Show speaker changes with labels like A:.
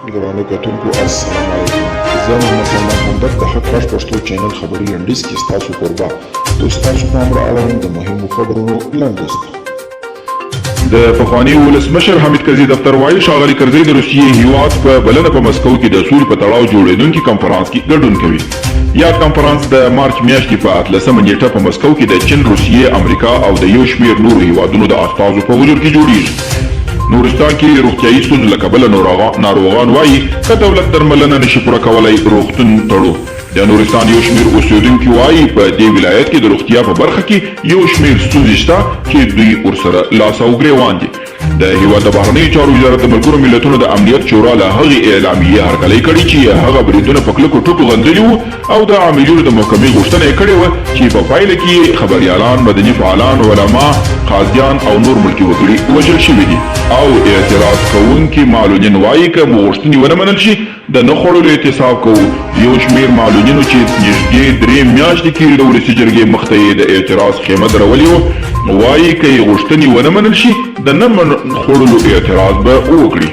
A: درانه کتونکو السلام علیکم. زه محمد سلمان همدرد د حق غږ پښتو چینل خبري لنډیز کې ستاسو کوربه د ستاسو پام را اړوم د مهمو خبرونو لنډیز
B: د پخواني ولسمشر حمید کرزي دفتر وایي ښاغلي کرزي د روسیې هیواد په بلنه په مسکو کې د سولې په تړاو جوړېدونکي کنفرانس کې ګډون کوي. یاد کنفرانس د مارچ میاشتې په 18 نیټه په مسکو کې د چین، روسیې، امریکا او د یو شمېر نورو هیوادونو د استازو په حضور کې جوړیږي. نورستان کې روغتیايي ستونزو له کبله ناروغان وایي که دولت درملنه نشي پوره کولی روغتون تړو. د نورستان یو شمېر اوسېدونکي وایي په دې ولایت کې د روغتیا په برخه کې یو شمېر ستونزې شته چې دوی ورسره لاس او ګرېوان دي. د هېواد د بهرنیو چارو وزارت د ملګرو ملتونو د امنیت شورا له هغې اعلامیې هرکلی کړې چې هغه بریدونه په کلکو ټکو غندلي وو او د عاملینو د محکمې غوښتنه یې کړې وه چې په پایله کې خبریالان، مدني فعالان، علما، قاضیان او نور ملکي وګړي وژل شوي دي. او اعتراض کوونکي معلولین وایي که مو غوښتنې ونه منل شي د نه خوړلو احتساب کوو. یو شمېر معلولینو چې نږدې 3 میاشتې کې د ولسي جرګې مخته یې د اعتراض خیمه درولې وه وایي که یې غوښتنې ونه منل شي د نه خوړلو اعتراض به وکړي.